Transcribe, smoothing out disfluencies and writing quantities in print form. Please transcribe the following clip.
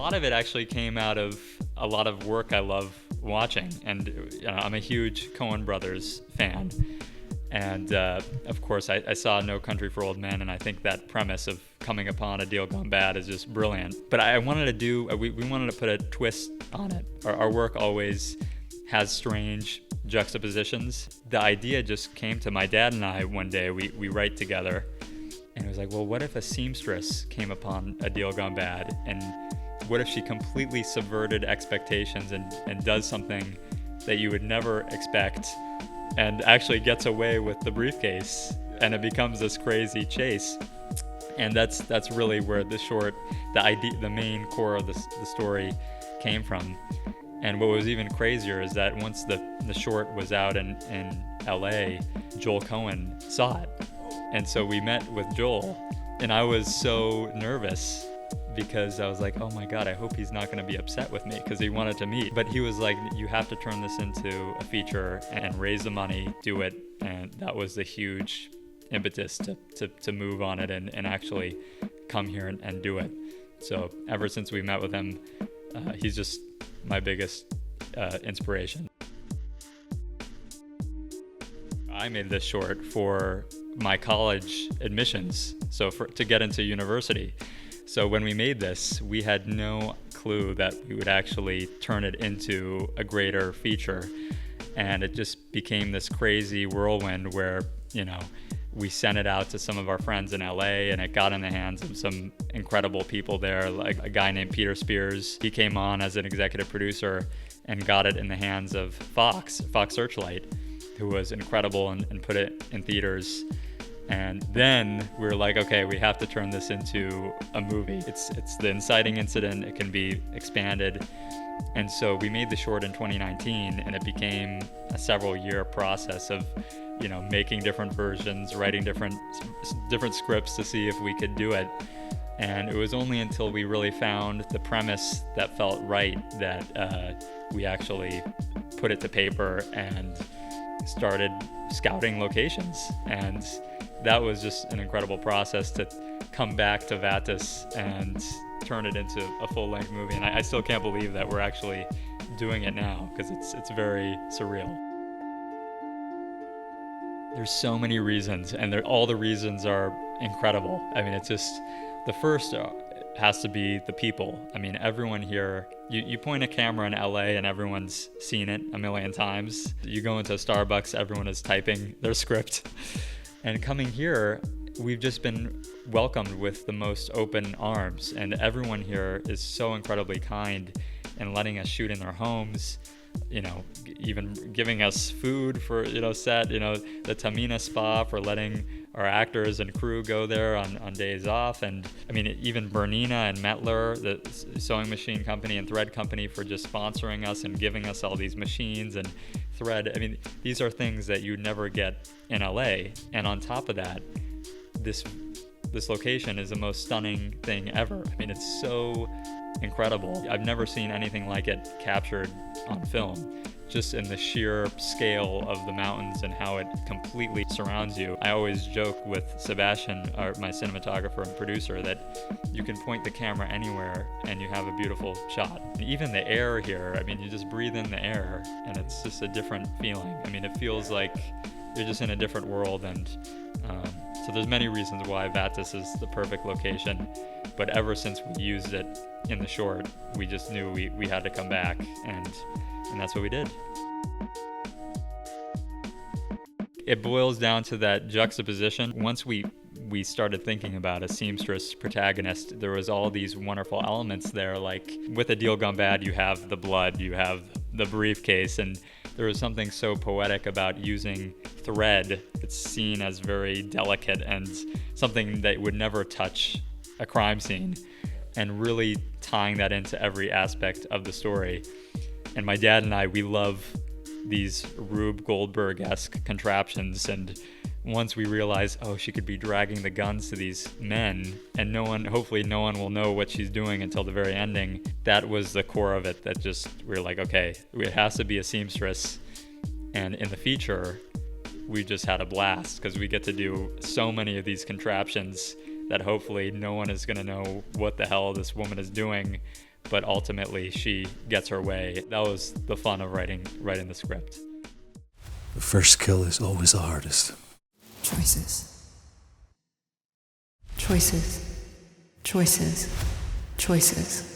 lot of it actually came out of a lot of work I love watching, and I'm a huge Coen Brothers fan. And of course, I saw No Country for Old Men, and I think that premise of coming upon a deal gone bad is just brilliant. But I wanted to we wanted to put a twist on it. Our work always has strange juxtapositions. The idea just came to my dad and I one day. We write together, and it was like, well, what if a seamstress came upon a deal gone bad? And what if she completely subverted expectations and does something that you would never expect, and actually gets away with the briefcase, and it becomes this crazy chase? And that's really where the main core of the story came from. And what was even crazier is that once the short was out in LA, Joel Cohen saw it. And so we met with Joel, and I was so nervous because I was like, oh my God, I hope he's not going to be upset with me, because he wanted to meet. But he was like, you have to turn this into a feature and raise the money, do it. And that was the huge impetus to move on it and actually come here and do it. So ever since we met with him, he's just my biggest inspiration. I made this short for my college admissions, so to get into university. So when we made this, we had no clue that we would actually turn it into a greater feature. And it just became this crazy whirlwind where, we sent it out to some of our friends in LA, and it got in the hands of some incredible people there, like a guy named Peter Spears. He came on as an executive producer and got it in the hands of Fox Searchlight, who was incredible and put it in theaters. And then we were like, okay, we have to turn this into a movie. It's the inciting incident. It can be expanded. And so we made the short in 2019, and it became a several-year process of, making different versions, writing different scripts to see if we could do it. And it was only until we really found the premise that felt right that we actually put it to paper and started scouting locations. And that was just an incredible process to come back to Vättis and turn it into a full-length movie. And I still can't believe that we're actually doing it now, because it's very surreal. There's so many reasons, and all the reasons are incredible. I mean, it's just, the first has to be the people. I mean, everyone here, you point a camera in LA and everyone's seen it a million times. You go into a Starbucks, everyone is typing their script. And coming here, we've just been welcomed with the most open arms, and everyone here is so incredibly kind and letting us shoot in their homes, even giving us food for, set, the Tamina Spa for letting our actors and crew go there on days off. And I mean, even Bernina and Mettler, the sewing machine company and thread company, for just sponsoring us and giving us all these machines and thread. I mean, these are things that you'd never get in LA. And on top of that, this location is the most stunning thing ever. I mean, it's so incredible. I've never seen anything like it captured on film, just in the sheer scale of the mountains and how it completely surrounds you. I always joke with Sebastian, my cinematographer and producer, that you can point the camera anywhere and you have a beautiful shot. And even the air here, I mean, you just breathe in the air and it's just a different feeling. I mean, it feels like you're just in a different world. And so there's many reasons why Vättis is the perfect location. But ever since we used it in the short, we just knew we had to come back, and that's what we did. It boils down to that juxtaposition. Once we started thinking about a seamstress protagonist, there was all these wonderful elements there. Like with A Deal Gone Bad, you have the blood, you have the briefcase, and there was something so poetic about using thread. It's seen as very delicate and something that would never touch a crime scene, and really tying that into every aspect of the story. And my dad and I, we love these Rube Goldberg-esque contraptions, and once we realized, she could be dragging the guns to these men, and hopefully no one will know what she's doing until the very ending. That was the core of it, that just, we were like, okay, it has to be a seamstress. And in the feature, we just had a blast, because we get to do so many of these contraptions that hopefully no one is going to know what the hell this woman is doing, but ultimately she gets her way. That was the fun of writing the script. The first kill is always the hardest. Choices. Choices. Choices. Choices.